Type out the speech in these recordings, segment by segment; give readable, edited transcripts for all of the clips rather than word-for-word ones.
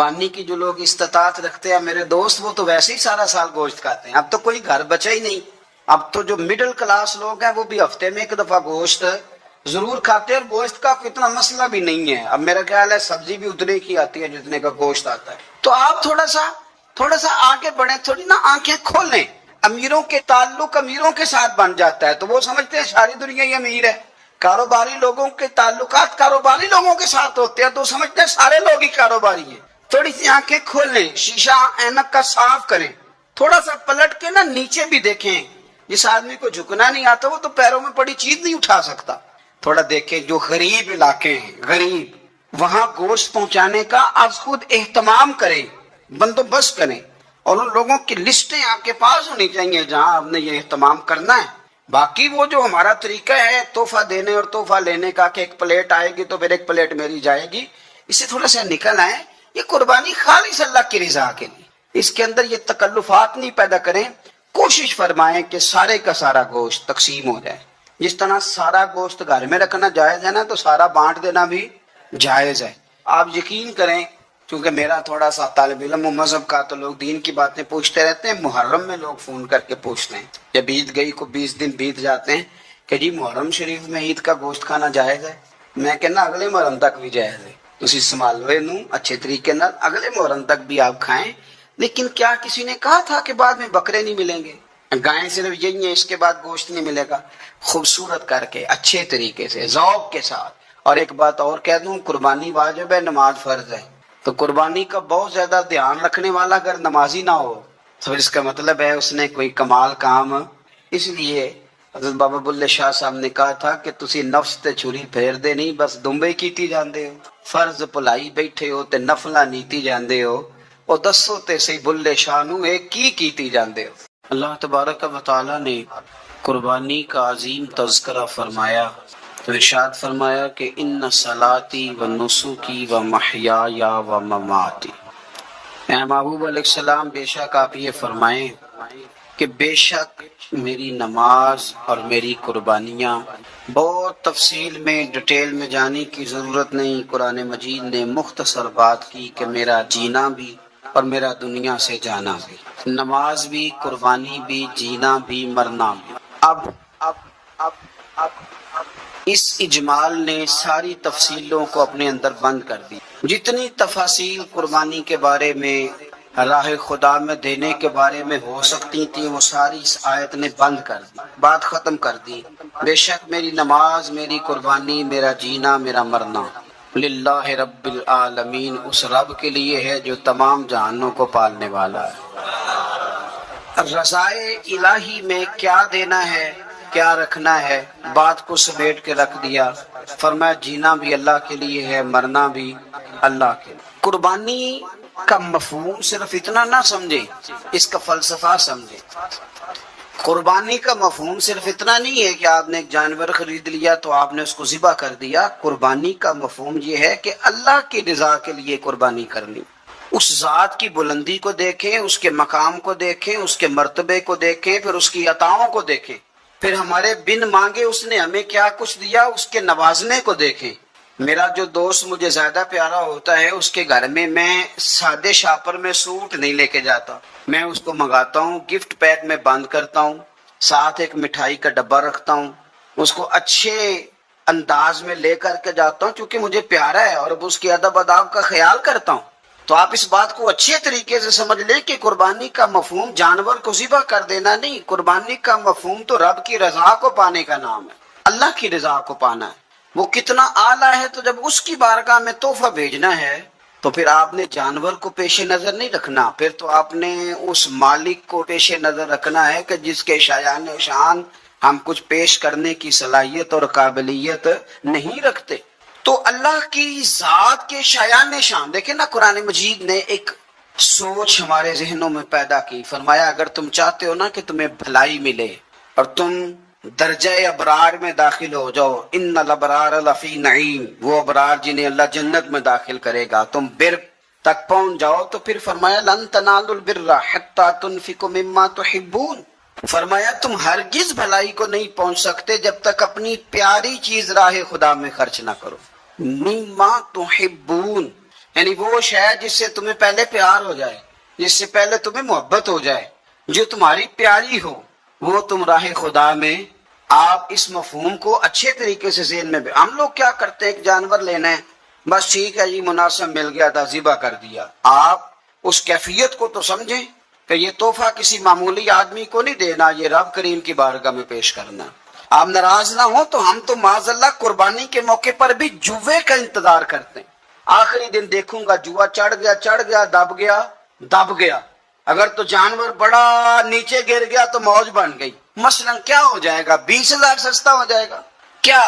پانی کی جو لوگ استطاعت رکھتے ہیں میرے دوست، وہ تو ویسے ہی سارا سال گوشت کھاتے ہیں. اب تو کوئی گھر بچا ہی نہیں. اب تو جو مڈل کلاس لوگ ہیں وہ بھی ہفتے میں ایک دفعہ گوشت ضرور کھاتے ہیں، اور گوشت کا اتنا مسئلہ بھی نہیں ہے. اب میرا خیال ہے سبزی بھی اتنے کی آتی ہے جتنے کا گوشت آتا ہے. تو آپ تھوڑا سا آگے بڑھیں، تھوڑی نا آنکھیں کھولیں. امیروں کے تعلق امیروں کے ساتھ بن جاتا ہے تو وہ سمجھتے ہیں ساری دنیا ہی امیر ہے. کاروباری لوگوں کے تعلقات کاروباری لوگوں کے ساتھ ہوتے ہیں تو سمجھتے ہیں سارے لوگ ہی کاروباری ہیں. تھوڑی سی آنکھیں کھول لیں، شیشہ اینک کا صاف کریں، تھوڑا سا پلٹ کے نا نیچے بھی دیکھیں. جس آدمی کو جھکنا نہیں آتا وہ تو پیروں میں پڑی چیز نہیں اٹھا سکتا. تھوڑا دیکھیں جو غریب علاقے ہیں، غریب، وہاں گوشت پہنچانے کا آپ خود اہتمام کریں، بندوبست کریں، اور ان لوگوں کی لسٹیں آپ کے پاس ہونی چاہیے جہاں آپ نے یہ اہتمام کرنا ہے. باقی وہ جو ہمارا طریقہ ہے تحفہ دینے اور تحفہ لینے کا کہ ایک پلیٹ آئے گی تو پھر ایک پلیٹ میری جائے گی، اس سے تھوڑا سا نکل آئے. یہ قربانی خالص اللہ کی رضا کے لیے، اس کے اندر یہ تکلفات نہیں پیدا کریں. کوشش فرمائیں کہ سارے کا سارا گوشت تقسیم ہو جائے. جس طرح سارا گوشت گھر میں رکھنا جائز ہے نا، تو سارا بانٹ دینا بھی جائز ہے. آپ یقین کریں، کیونکہ میرا تھوڑا سا طالب علم و مذہب کا تو لوگ دین کی باتیں پوچھتے رہتے ہیں. محرم میں لوگ فون کر کے پوچھتے ہیں، جب عید گئی کو 20 دن بیت جاتے ہیں کہ جی محرم شریف میں عید کا گوشت کھانا جائز ہے. میں کہنا اگلے محرم تک بھی جائز ہے، تسی سنبھال لو نو اچھے طریقے نال، اگلے محرم تک بھی آپ کھائیں. لیکن کیا کسی نے کہا تھا کہ بعد میں بکرے نہیں ملیں گے، گائیں صرف یہی ہیں، اس کے بعد گوشت نہیں ملے گا؟ خوبصورت کر کے اچھے طریقے سے ذوق کے ساتھ. اور ایک بات اور کہہ دوں، قربانی واجب ہے، نماز فرض ہے. تو قربانی کا بہت زیادہ دھیان رکھنے والا اگر نمازی نہ ہو تو اس کا مطلب ہے اس نے کوئی کمال کام. اس لیے حضرت بابا بلے شاہ صاحب نے کہا تھا کہ تسی نفس تے چھری پھیر دے نہیں، بس دمبے کیتی جاندے ہو. فرض بھلائی بیٹھے ہو تے نفلا نیتی جاندے ہو، اور دسو تے سی بلے شاہ نو ایک کیتی جاندے ہو. اللہ تبارک و تعالی نے قربانی کا عظیم تذکرہ فرمایا تو ارشاد فرمایا کہ ان صلاتی و نسکی و محیایا و مماتی. اے محبوب علیہ السلام، بے شک آپ یہ فرمائیں کہ بے شک میری نماز اور میری قربانیاں، بہت تفصیل میں ڈیٹیل میں جانے کی ضرورت نہیں. قرآن مجید نے مختصر بات کی کہ میرا جینا بھی اور میرا دنیا سے جانا بھی، نماز بھی، قربانی بھی، جینا بھی، مرنا بھی. اب اس اجمال نے ساری تفصیلوں کو اپنے اندر بند کر دی. جتنی تفاصیل قربانی کے بارے میں، راہ خدا میں دینے کے بارے میں ہو سکتی تھی، وہ ساری اس آیت نے بند کر دی، بات ختم کر دی. بے شک میری نماز، میری قربانی، میرا جینا، میرا مرنا للہ رب العالمین، اس رب کے لیے ہے جو تمام جہانوں کو پالنے والا ہے. رضائے الہی میں کیا دینا ہے، کیا رکھنا ہے، بات کو سمیٹ کے رکھ دیا. فرمایا جینا بھی اللہ کے لیے ہے، مرنا بھی اللہ کے لیے. قربانی کا مفہوم صرف اتنا نہ سمجھے، اس کا فلسفہ سمجھے. قربانی کا مفہوم صرف اتنا نہیں ہے کہ آپ نے ایک جانور خرید لیا تو آپ نے اس کو ذبح کر دیا. قربانی کا مفہوم یہ ہے کہ اللہ کی رضا کے لیے قربانی کرنی. اس ذات کی بلندی کو دیکھیں، اس کے مقام کو دیکھیں، اس کے مرتبے کو دیکھیں، پھر اس کی عطاؤں کو دیکھیں، پھر ہمارے بن مانگے اس نے ہمیں کیا کچھ دیا، اس کے نوازنے کو دیکھیں. میرا جو دوست مجھے زیادہ پیارا ہوتا ہے، اس کے گھر میں سادے شاپر میں سوٹ نہیں لے کے جاتا، میں اس کو منگاتا ہوں، گفٹ پیک میں بند کرتا ہوں، ساتھ ایک مٹھائی کا ڈبہ رکھتا ہوں، اس کو اچھے انداز میں لے کر کے جاتا ہوں کیونکہ مجھے پیارا ہے اور اب اس کی ادب آداب کا خیال کرتا ہوں. تو آپ اس بات کو اچھے طریقے سے سمجھ لیں کہ قربانی کا مفہوم جانور کو ذبح کر دینا نہیں. قربانی کا مفہوم تو رب کی رضا کو پانے کا نام ہے، اللہ کی رضا کو پانا ہے. وہ کتنا اعلیٰ ہے، تو جب اس کی بارگاہ میں تحفہ بھیجنا ہے تو پھر آپ نے جانور کو پیش نظر نہیں رکھنا، پھر تو آپ نے اس مالک کو پیش نظر رکھنا ہے کہ جس کے شایان شان ہم کچھ پیش کرنے کی صلاحیت اور قابلیت نہیں رکھتے. تو اللہ کی ذات کے شایان شان دیکھیں نا، قرآن مجید نے ایک سوچ ہمارے ذہنوں میں پیدا کی. فرمایا اگر تم چاہتے ہو نا کہ تمہیں بھلائی ملے اور تم درجہ ابرار میں داخل ہو جاؤ، ان الابرار لفی نعیم، وہ ابرار جنہیں اللہ جنت میں داخل کرے گا، تم بر تک پہنچ جاؤ، تو پھر فرمایا لن تنالوا البر حتی تنفقوا مما تحبون. فرمایا تم ہرگز بھلائی کو نہیں پہنچ سکتے جب تک اپنی پیاری چیز راہ خدا میں خرچ نہ کرو. مما تحبون، یعنی وہ شے جس سے تمہیں پہلے پیار ہو جائے، جس سے پہلے تمہیں محبت ہو جائے، جو تمہاری پیاری ہو، وہ تم راہ خدا میں آپ اس مفہوم کو اچھے طریقے سے ذہن میں ہم لوگ کیا کرتے ہیں، ایک جانور لینا ہے، بس ٹھیک ہے جی مناسب مل گیا تھا ذبح کر دیا۔ آپ اس کیفیت کو تو سمجھیں کہ یہ تحفہ کسی معمولی آدمی کو نہیں دینا، یہ رب کریم کی بارگاہ میں پیش کرنا۔ آپ ناراض نہ ہو تو ہم تو معاذ اللہ قربانی کے موقع پر بھی جوے کا انتظار کرتے ہیں، آخری دن دیکھوں گا جوا چڑھ گیا دب گیا، اگر تو جانور بڑا نیچے گر گیا تو موج بن گئی، مثلا کیا ہو جائے گا، 20,000 سستا ہو جائے گا کیا؟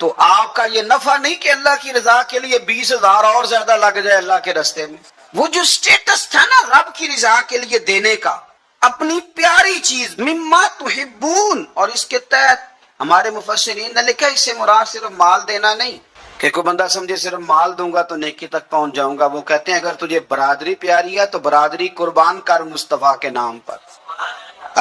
تو آپ کا یہ نفع نہیں کہ اللہ کی رضا کے لیے 20,000 اور زیادہ لگ جائے اللہ کے رستے میں۔ وہ جو سٹیٹس تھا نا رب کی رضا کے لیے دینے کا، اپنی پیاری چیز مما تحبون، اور اس کے تحت ہمارے مفسرین نے لکھا اس سے مراد صرف مال دینا نہیں کہ کوئی بندہ سمجھے صرف مال دوں گا تو نیکی تک پہنچ جاؤں گا۔ وہ کہتے ہیں اگر تجھے برادری پیاری ہے تو برادری قربان کر مصطفیٰ کے نام پر،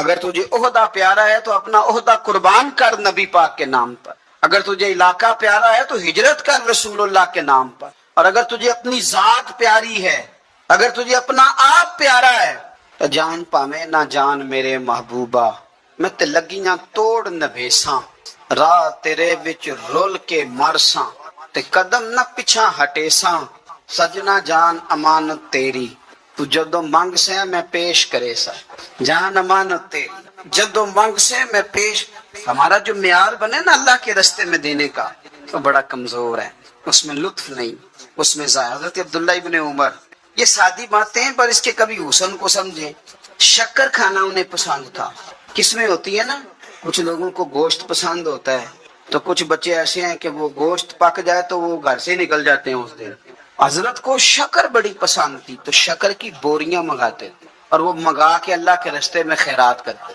اگر تجھے عہدہ پیارا ہے تو اپنا عہدہ قربان کر نبی پاک کے نام پر، اگر تجھے علاقہ پیارا ہے تو ہجرت کر رسول اللہ کے نام پر، اور اگر تجھے اپنی ذات پیاری ہے، اگر تجھے اپنا آپ پیارا ہے تو جان پاویں نہ جان میرے محبوبہ، میں تے لگیاں توڑ نبھیساں، راہ تیرے وچ رول کے مرساں، تے قدم نہ پیچھا ہٹے ساں، سجنا جان امانت تیری، تو جدو منگ سے میں پیش کرے سا، جان امانت تیری جدو منگ سے میں پیش۔ ہمارا جو معیار بنے نا اللہ کے رستے میں دینے کا وہ بڑا کمزور ہے، اس میں لطف نہیں، اس میں حضرت عبداللہ ابن عمر، یہ سادی باتیں ہیں پر اس کے کبھی حسن کو سمجھیں۔ شکر کھانا انہیں پسند تھا، کس میں ہوتی ہے نا، کچھ لوگوں کو گوشت پسند ہوتا ہے تو کچھ بچے ایسے ہیں کہ وہ گوشت پک جائے تو وہ گھر سے نکل جاتے ہیں اس دن۔ حضرت کو شکر بڑی پسند تھی تو شکر کی بوریاں منگاتے تھے اور وہ منگا کے اللہ کے رستے میں خیرات کرتے۔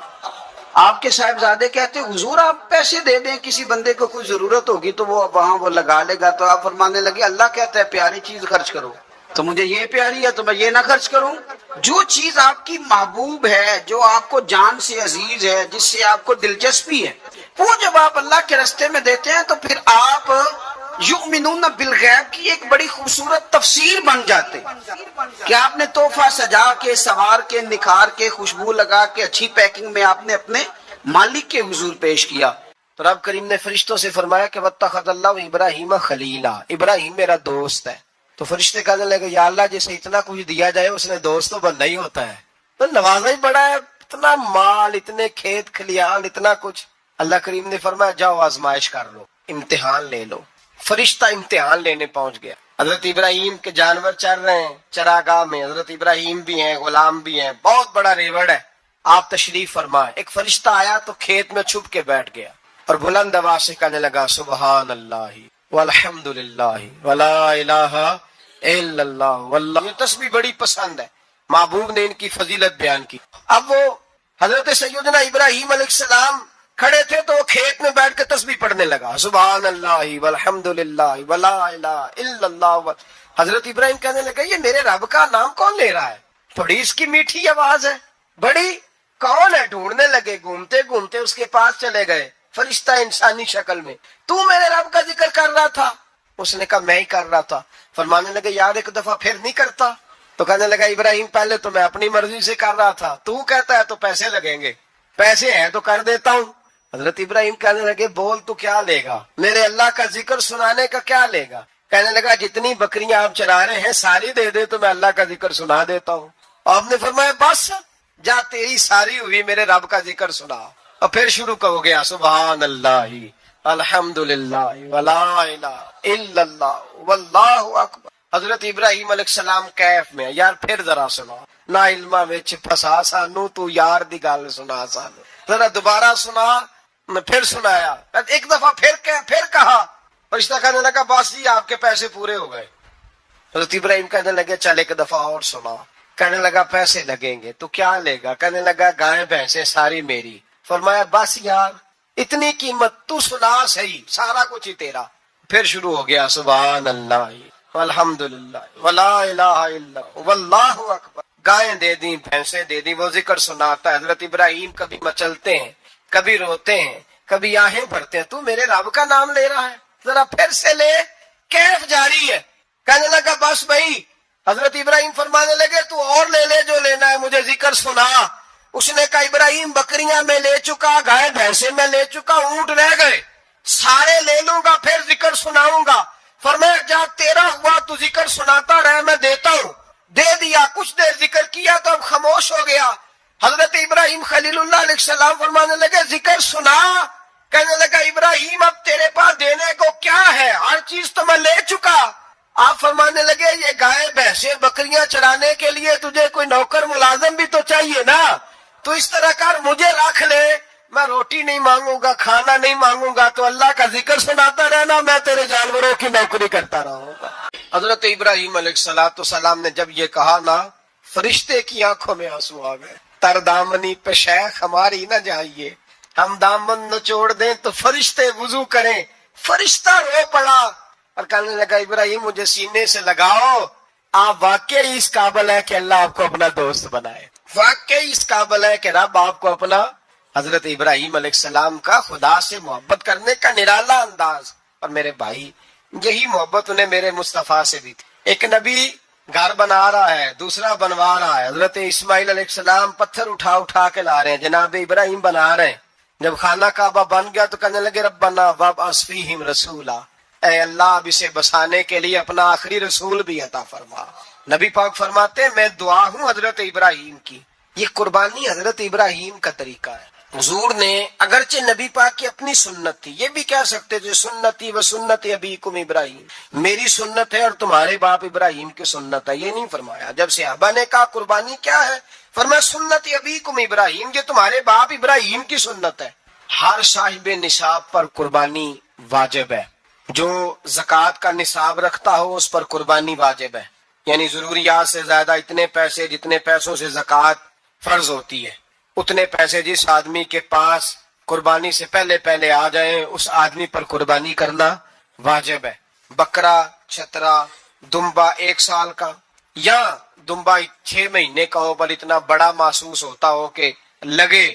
آپ کے صاحبزادے کہتے حضور آپ پیسے دے دیں، کسی بندے کو کوئی ضرورت ہوگی تو وہ وہاں وہ لگا لے گا، تو آپ فرمانے لگے اللہ کہتا ہے پیاری چیز خرچ کرو، تو مجھے یہ پیاری ہے تو میں یہ نہ خرچ کروں؟ جو چیز آپ کی محبوب ہے، جو آپ کو جان سے عزیز ہے، جس سے آپ کو دلچسپی ہے، وہ جب آپ اللہ کے رستے میں دیتے ہیں تو پھر آپ یؤمنون بالغیب کی ایک بڑی خوبصورت تفسیر بن جاتے کہ آپ نے تحفہ سجا کے سوار کے نکھار کے خوشبو لگا کے اچھی پیکنگ میں آپ نے اپنے مالک کے حضور پیش کیا۔ تو رب کریم نے فرشتوں سے فرمایا کہ واتخذ اللہ ابراہیم خلیلا، ابراہیم میرا دوست ہے۔ تو فرشتے کہنے لگے یا اللہ جسے اتنا کچھ دیا جائے اس نے دوست تو بننا ہی ہوتا ہے، تو نوازا ہی بڑا ہے، اتنا مال، اتنے کھیت کھلیان، اتنا کچھ۔ اللہ کریم نے فرمایا جاؤ آزمائش کر لو، امتحان لے لو۔ فرشتہ امتحان لینے پہنچ گیا، حضرت ابراہیم کے جانور چر رہے ہیں چراگاہ میں، حضرت ابراہیم بھی ہیں، غلام بھی ہیں، بہت بڑا ریوڑ ہے، آپ تشریف فرمائے۔ ایک فرشتہ آیا تو کھیت میں چھپ کے بیٹھ گیا اور بلند آواز سے کہنے لگا سبحان اللہ والحمد للہ ولا الہ الا اللہ واللہ۔ یہ تسبیح بڑی پسند ہے، محبوب نے ان کی فضیلت بیان کی۔ اب وہ حضرت سیدنا ابراہیم علیہ السلام کھڑے تھے تو وہ کھیت میں بیٹھ کے تسبیح پڑھنے لگا سبحان اللہ والحمد للہ ولا الہ الا اللہ۔ حضرت ابراہیم کہنے لگے یہ میرے رب کا نام کون لے رہا ہے، بڑی اس کی میٹھی آواز ہے، بڑی کون ہے؟ ڈھونڈنے لگے، گھومتے گھومتے اس کے پاس چلے گئے، فرشتہ انسانی شکل میں، تو میرے رب کا ذکر کر رہا تھا؟ اس نے کہا میں ہی کر رہا تھا۔ فرمانے لگے یار ایک دفعہ پھر نہیں کرتا؟ تو کہنے لگا ابراہیم پہلے تو میں اپنی مرضی سے کر رہا تھا، تو کہتا ہے تو پیسے لگیں گے، پیسے ہیں تو کر دیتا ہوں۔ حضرت ابراہیم کہنے لگے بول تو کیا لے گا، میرے اللہ کا ذکر سنانے کا کیا لے گا؟ کہنے لگا جتنی بکریاں آپ چرا رہے ہیں ساری دے دے تو میں اللہ کا ذکر سنا دیتا ہوں۔ آپ نے فرمایا بس جا تیری ساری ہوئی، میرے رب کا ذکر سنا۔ اور پھر شروع ہو گیا سبحان اللہ الحمد للہ ولا الہ الا اللہ واللہ اکبر۔ حضرت ابراہیم علیہ السلام کیف میں یار پھر ذرا سنا، نہ علما وچ پھسا سانو، تو یار دی گل سنا سانو، ذرا دوبارہ سنا۔ میں پھر سنایا، ایک دفعہ پھر کہا، فرشتہ کہنے لگا بس جی آپ کے پیسے پورے ہو گئے۔ حضرت ابراہیم کہنے لگے چل ایک دفعہ اور سنا۔ کہنے لگا پیسے لگیں گے، تو کیا لے گا؟ کہنے لگا گائے بھینسیں ساری میری۔ فرمایا بس یار اتنی قیمت، تو سنا صحیح، سارا کچھ ہی تیرا۔ پھر شروع ہو گیا سبحان اللہ والحمد للہ ولا الہ الا اللہ واللہ اکبر۔ گائیں دے دی، بھینسیں دے دی، وہ ذکر سناتا ہے۔ حضرت ابراہیم کبھی مچلتے ہیں، کبھی روتے ہیں، کبھی آہیں بھرتے ہیں، تو میرے رب کا نام لے رہا ہے، ذرا پھر سے لے، کیف جاری ہے۔ کہنے لگا بس بھائی. حضرت ابراہیم فرمانے لگے تو اور لے لے جو لینا ہے, مجھے ذکر سنا. اس نے کہا ابراہیم بکریاں میں لے چکا, گائے بھینسیں میں لے چکا, اونٹ رہ گئے, سارے لے لوں گا پھر ذکر سناؤں گا. فرمایا جا تیرا ہوا تو ذکر سناتا رہ, میں دیتا ہوں. دے دیا, کچھ دیر ذکر کیا تو اب خاموش ہو گیا. حضرت ابراہیم خلیل اللہ علیہ السلام فرمانے لگے ذکر سنا. کہنے لگا ابراہیم اب تیرے پاس دینے کو کیا ہے, ہر چیز تو میں لے چکا. آپ فرمانے لگے یہ گائے بھینسیں بکریاں چرانے کے لیے تجھے کوئی نوکر ملازم بھی تو چاہیے نا, تو اس طرح کر مجھے رکھ لے, میں روٹی نہیں مانگوں گا, کھانا نہیں مانگوں گا, تو اللہ کا ذکر سناتا رہنا, میں تیرے جانوروں کی نوکری کرتا رہوں گا. حضرت ابراہیم علیہ السلام نے جب یہ کہا نا, فرشتے کی آنکھوں میں آنسو آ گئے. تر دامنی پہ شیخ ہماری نہ جائیے, ہم دامن نچوڑ دیں تو فرشتے وضو کریں. فرشتہ رو پڑا اور کہنے لگا ابراہیم مجھے سینے سے لگاؤ, آپ واقعی اس قابل ہے کہ اللہ آپ کو اپنا دوست بنائے, واقعی اس قابل ہے کہ رب آپ کو اپنا. حضرت ابراہیم علیہ السلام کا خدا سے محبت کرنے کا نرالا انداز. اور میرے بھائی یہی محبت انہیں میرے مصطفیٰ سے بھی تھی. ایک نبی گھر بنا رہا ہے, دوسرا بنوا رہا ہے. حضرت اسماعیل علیہ السلام پتھر اٹھا اٹھا کے لا رہے ہیں, جناب ابراہیم بنا رہے ہیں. جب خانہ کعبہ بن گیا تو کہنے لگے ربنا وابعث فیہم رسولا, اے اللہ اب اسے بسانے کے لیے اپنا آخری رسول بھی عطا فرما. نبی پاک فرماتے ہیں میں دعا ہوں حضرت ابراہیم کی. یہ قربانی حضرت ابراہیم کا طریقہ ہے. حضور نے اگرچہ نبی پاک کی اپنی سنت تھی, یہ بھی کہہ سکتے تھے سنتی و سنت ابیکم ابراہیم, میری سنت ہے اور تمہارے باپ ابراہیم کی سنت ہے. یہ نہیں فرمایا. جب صحابہ نے کہا قربانی کیا ہے, فرمایا سنت ابیکم ابراہیم, یہ تمہارے باپ ابراہیم کی سنت ہے. ہر صاحب نصاب پر قربانی واجب ہے. جو زکوٰۃ کا نصاب رکھتا ہو اس پر قربانی واجب ہے, یعنی ضروریات سے زیادہ اتنے پیسے جتنے پیسوں سے زکوٰۃ فرض ہوتی ہے, اتنے پیسے جس آدمی کے پاس قربانی سے پہلے پہلے آ جائیں اس آدمی پر قربانی کرنا واجب ہے. بکرا, چھترا, دمبا 1 سال کا یا دمبا 6 مہینے کا ہو پر اتنا بڑا محسوس ہوتا ہو کہ لگے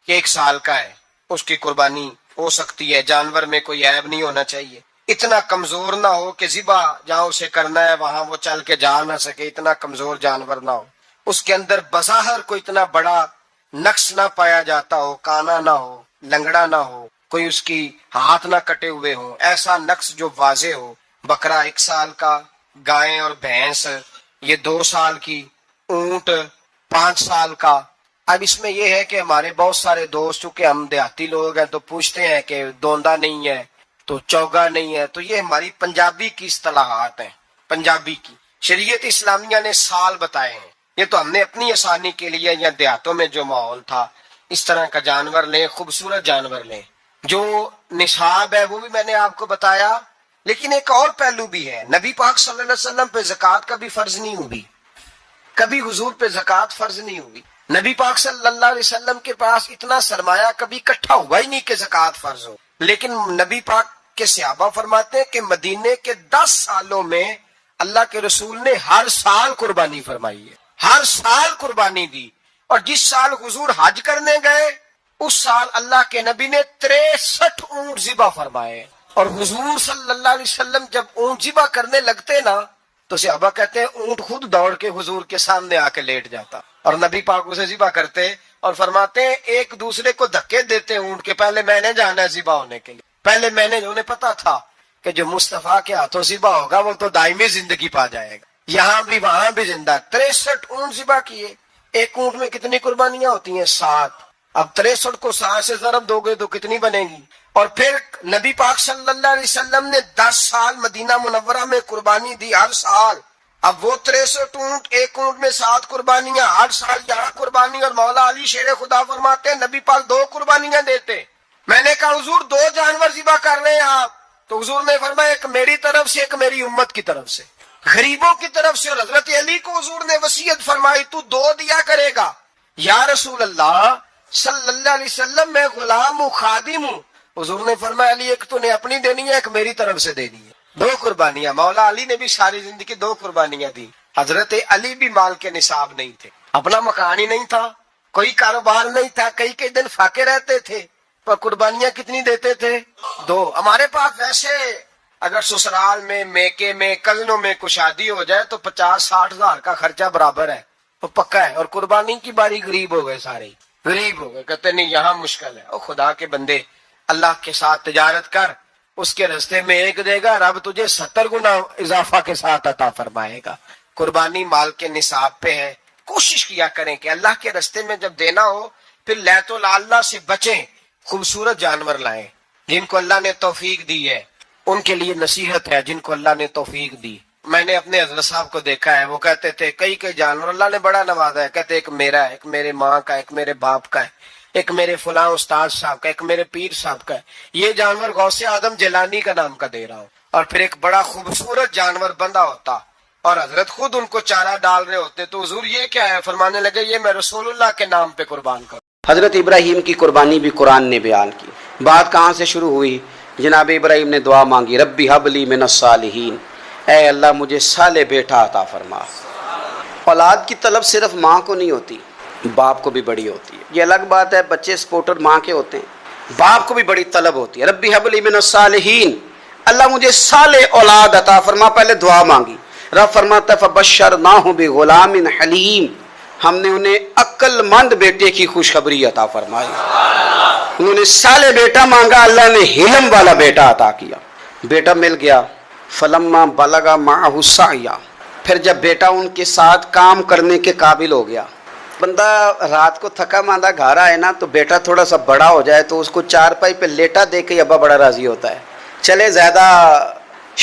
کہ 1 سال کا ہے, اس کی قربانی ہو سکتی ہے. جانور میں کوئی عیب نہیں ہونا چاہیے, اتنا کمزور نہ ہو کہ ذبح جہاں اسے کرنا ہے وہاں وہ چل کے جا نہ سکے, اتنا کمزور جانور نہ ہو, اس کے اندر بظاہر کوئی اتنا بڑا نقص نہ پایا جاتا ہو, کانا نہ ہو, لنگڑا نہ ہو, کوئی اس کی ہاتھ نہ کٹے ہوئے ہوں, ایسا نقص جو واضح ہو. بکرا 1 سال کا, گائے اور بھینس یہ 2 سال کی, اونٹ 5 سال کا. اب اس میں یہ ہے کہ ہمارے بہت سارے دوست چونکہ ہم دیہاتی لوگ ہیں تو پوچھتے ہیں کہ دوندا نہیں ہے تو چوگا نہیں ہے, تو یہ ہماری پنجابی کی اصطلاحات ہیں. پنجابی کی شریعت اسلامیہ نے سال بتائے ہیں, یہ تو ہم نے اپنی آسانی کے لیے, یا دیہاتوں میں جو ماحول تھا اس طرح کا جانور لیں, خوبصورت جانور لیں. جو نصاب ہے وہ بھی میں نے آپ کو بتایا, لیکن ایک اور پہلو بھی ہے. نبی پاک صلی اللہ علیہ وسلم پہ زکوٰۃ کبھی فرض نہیں ہوئی, کبھی حضور پہ زکوٰۃ فرض نہیں ہوئی. نبی پاک صلی اللہ علیہ وسلم کے پاس اتنا سرمایہ کبھی اکٹھا ہوا ہی نہیں کہ زکوٰۃ فرض ہو. لیکن نبی پاک کے صحابہ فرماتے ہیں کہ مدینے کے 10 سالوں میں اللہ کے رسول نے ہر سال قربانی فرمائی ہے, ہر سال قربانی دی. اور جس سال حضور حج کرنے گئے اس سال اللہ کے نبی نے 63 اونٹ ذبح فرمائے. اور حضور صلی اللہ علیہ وسلم جب اونٹ ذبح کرنے لگتے نا تو صحابہ کہتے ہیں اونٹ خود دوڑ کے حضور کے سامنے آ کے لیٹ جاتا, اور نبی پاک اسے ذبح کرتے اور فرماتے ہیں ایک دوسرے کو دھکے دیتے اونٹ کے, پہلے میں نے جانا ہے ذبح ہونے کے لیے, پہلے میں نے, انہیں پتا تھا کہ جو مصطفیٰ کے ہاتھوں ذبح ہوگا وہ تو دائمی زندگی پا جائے گا, یہاں بھی وہاں بھی زندہ. 63 اونٹ ذبح کیے. ایک اونٹ میں کتنی قربانیاں ہوتی ہیں؟ 7. اب 63 کو 7 سے ضرب دو گے تو کتنی بنے گی؟ اور پھر نبی پاک صلی اللہ علیہ وسلم نے 10 سال مدینہ منورہ میں قربانی دی, ہر سال. اب وہ 63 اونٹ, ایک اونٹ میں 7 قربانیاں, ہر سال 11 قربانی. اور مولا علی شیر خدا فرماتے ہیں نبی پاک 2 قربانیاں دیتے. میں نے کہا حضور 2 جانور ذبح کر رہے ہیں آپ, تو حضور نے فرمایا ایک میری طرف سے ایک میری امت کی طرف سے, غریبوں کی طرف سے. اور حضرت علی کو حضور نے وصیت فرمائی تو 2 دیا کرے گا. یا رسول اللہ صلی اللہ علیہ وسلم میں غلام ہوں, خادم ہوں. حضور نے فرمایا علی ایک تو نے اپنی دینی ہے, ایک میری طرف سے دینی ہے. 2 قربانیاں. مولا علی نے بھی ساری زندگی 2 قربانیاں دی. حضرت علی بھی مال کے نصاب نہیں تھے, اپنا مکان ہی نہیں تھا, کوئی کاروبار نہیں تھا, کئی دن فاقے رہتے تھے, پر قربانیاں کتنی دیتے تھے؟ 2. ہمارے پاس ویسے اگر سسرال میں میکے میں کزنوں میں کوئی شادی ہو جائے تو 50-60 ہزار کا خرچہ برابر ہے، وہ پکا ہے. اور قربانی کی باری غریب ہو گئے، سارے غریب ہو گئے. کہتے نہیں یہاں مشکل ہے. او خدا کے بندے، اللہ کے ساتھ تجارت کر، اس کے راستے میں 1 دے گا، رب تجھے 70 گنا اضافہ کے ساتھ عطا فرمائے گا. قربانی مال کے نصاب پہ ہے. کوشش کیا کریں کہ اللہ کے راستے میں جب دینا ہو پھر لیت اللہ سے بچیں. خوبصورت جانور لائیں جن کو اللہ نے توفیق دی ہے. ان کے لیے نصیحت ہے جن کو اللہ نے توفیق دی. میں نے اپنے حضرت صاحب کو دیکھا ہے، وہ کہتے تھے کئی جانور اللہ نے بڑا نوازا ہے. کہتے ایک میرا ہے، ایک میرے ماں کا، ایک میرے باپ کا ہے، ایک میرے فلاں استاد صاحب کا، ایک میرے پیر صاحب کا ہے. یہ جانور غوث اعظم جیلانی کا نام کا دے رہا ہوں. اور پھر ایک بڑا خوبصورت جانور بندہ ہوتا اور حضرت خود ان کو چارہ ڈال رہے ہوتے تو حضور یہ کیا ہے؟ فرمانے لگے یہ میں رسول اللہ کے نام پہ قربان کروں. حضرت ابراہیم کی قربانی بھی قرآن نے بیان کی. بات کہاں سے شروع ہوئی؟ جناب ابراہیم نے دعا مانگی، ربی حب لی من الصالحین، اے اللہ مجھے صالح بیٹا عطا فرما. اولاد کی طلب صرف ماں کو نہیں ہوتی، باپ کو بھی بڑی ہوتی ہے. یہ الگ بات ہے بچے سپورٹر ماں کے ہوتے ہیں، باپ کو بھی بڑی طلب ہوتی ہے. ربی حب لی من الصالحین، اللہ مجھے صالح اولاد عطا فرما. پہلے دعا مانگی. رب فرماتا فبشرناہ بغلام حلیم، ہم نے انہیں عقل مند بیٹے کی خوشخبری عطا فرمائی. انہوں نے صالح بیٹا مانگا، اللہ نے حلم والا بیٹا عطا کیا. بیٹا مل گیا. فلما بلغ معہ السعی، پھر جب بیٹا ان کے ساتھ کام کرنے کے قابل ہو گیا. بندہ رات کو تھکا ماندہ گھر آئے نا تو بیٹا تھوڑا سا بڑا ہو جائے تو اس کو چارپائی پہ لیٹا دے کے ابا بڑا راضی ہوتا ہے. چلے زیادہ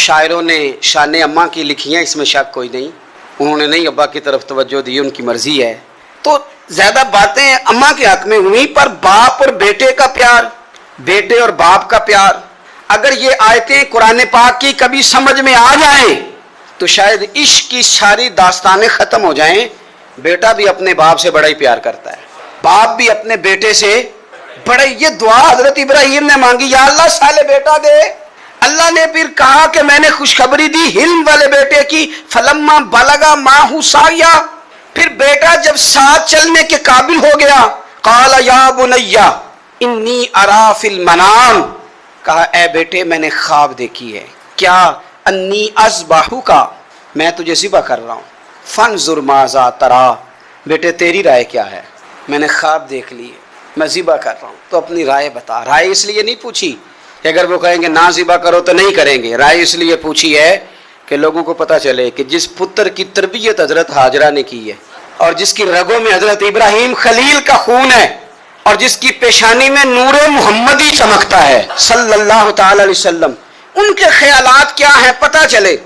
شاعروں نے شان اماں کی لکھی ہیں، اس میں شک کوئی نہیں. انہوں نے نہیں ابا کی طرف توجہ دی، ان کی مرضی ہے. تو زیادہ باتیں اماں کے حق میں ہوئی، پر باپ اور بیٹے کا پیار، بیٹے اور باپ کا پیار، اگر یہ آیتیں قرآن پاک کی کبھی سمجھ میں آ جائیں تو شاید عشق کی ساری داستانیں ختم ہو جائیں. بیٹا بھی اپنے باپ سے بڑا ہی پیار کرتا ہے، باپ بھی اپنے بیٹے سے بڑا. یہ دعا حضرت ابراہیم نے مانگی، یا اللہ صالح بیٹا دے. اللہ نے پھر کہا کہ میں نے خوشخبری دی حلم والے بیٹے کی. فلما بلغ معہ السعی، پھر بیٹا جب ساتھ چلنے کے قابل ہو گیا، قال یا بنی انی ارا فی المنام، کہا اے بیٹے میں نے خواب دیکھی ہے. کیا؟ انی اذبحک، میں تجھے ذبح کر رہا ہوں. فانظر ماذا تری، بیٹے تیری رائے کیا ہے؟ میں نے خواب دیکھ لی ہے، میں ذبح کر رہا ہوں، تو اپنی رائے بتا. رائے اس لیے نہیں پوچھی کہ اگر وہ کہیں گے نہ ذبح کرو تو نہیں کریں گے. رائے اس لیے پوچھی ہے کہ لوگوں کو پتہ چلے کہ جس پتر کی تربیت حضرت ہاجرہ نے کی ہے اور جس کی رگوں میں حضرت ابراہیم خلیل کا خون ہے اور جس کی پیشانی میں نور محمدی چمکتا ہے صلی اللہ تعالی علیہ وسلم، ان کے خیالات کیا ہیں پتہ چلے.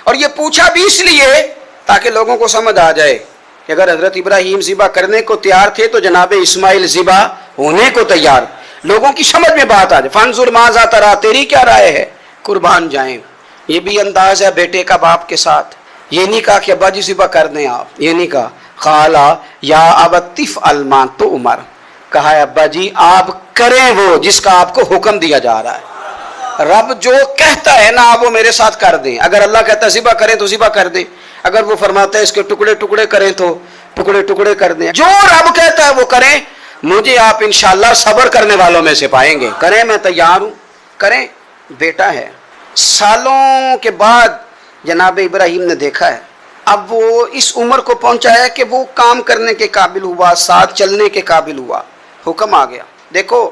اور یہ پوچھا بھی اس لیے تاکہ لوگوں کو سمجھ آ جائے کہ اگر حضرت ابراہیم ذبح کرنے کو تیار تھے تو جناب اسماعیل ذبح ہونے کو تیار. لوگوں کی سمجھ میں بات آ جائے. فانظر ماذا تری، تیری کیا رائے ہے؟ قربان جائیں. یہ بھی انداز ہے بیٹے کا باپ کے ساتھ. یہ نہیں کہا کہ ابا جی ذبح کر دیں آپ، یہ نہیں کہا. قالا یا ابت افعل ما تؤمر، کہا ہے ابا جی آپ کریں وہ جس کا آپ کو حکم دیا جا رہا ہے. رب جو کہتا ہے نا آپ وہ میرے ساتھ کر دیں. اگر اللہ کہتا ہے ذبح کریں تو ذبح کر دیں، اگر وہ فرماتا ہے اس کے ٹکڑے ٹکڑے کریں تو ٹکڑے ٹکڑے کر دیں. جو رب کہتا ہے وہ کریں. مجھے آپ انشاءاللہ صبر کرنے والوں میں سے پائیں گے. کریں، میں تیار ہوں، کریں. بیٹا ہے. سالوں کے بعد جناب ابراہیم نے دیکھا ہے، اب وہ اس عمر کو پہنچا ہے کہ وہ کام کرنے کے قابل ہوا، ساتھ چلنے کے قابل ہوا. حکم آ گیا. دیکھو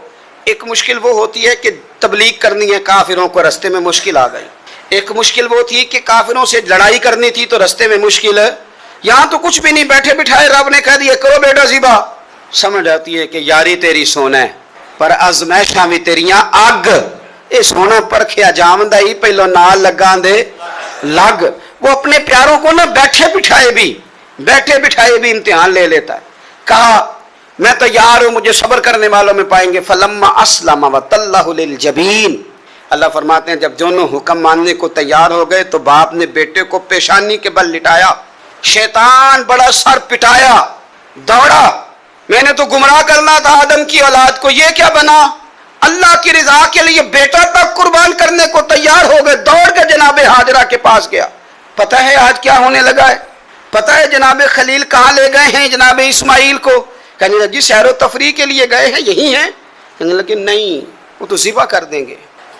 ایک مشکل وہ ہوتی ہے کہ تبلیغ کرنی ہے، کافروں کو رستے میں مشکل آ گئی. ایک مشکل وہ تھی کہ کافروں سے لڑائی کرنی تھی تو رستے میں مشکل ہے. یہاں تو کچھ بھی نہیں، بیٹھے بٹھائے رب نے کہہ دیا کرو بیٹا ذبح. سمجھ آتی ہے کہ یاری تیری سونا ہے پر ازمائشاں بھی تیریاں اگ. اے سونا پرکھیا جامدہ ہی پہلو نال لگاں دے لگ. وہ اپنے پیاروں کو نہ بیٹھے بٹھائے بھی امتحان لے لیتا ہے. کہا میں تیار ہوں، مجھے صبر کرنے والوں میں پائیں گے. فلما اسلم وتلہ للجبین، اللہ فرماتے ہیں جب دونوں حکم ماننے کو تیار ہو گئے تو باپ نے بیٹے کو پیشانی کے بل لٹایا. شیطان بڑا سر پٹایا، دوڑا. میں نے تو گمراہ کرنا تھا آدم کی اولاد کو، یہ کیا بنا؟ اللہ کی رضا کے لیے بیٹا تک قربان کرنے کو تیار ہو گئے. دوڑ کے جناب ہاجرہ کے پاس گیا. پتہ ہے آج کیا ہونے لگا ہے؟ پتہ ہے جناب خلیل کہاں لے گئے ہیں جناب اسماعیل کو؟ کہنے لگا جی سیر و تفریح کے لیے گئے ہیں، یہی ہیں. کہنے لگے نہیں، وہ تو ذبح کر دیں گے.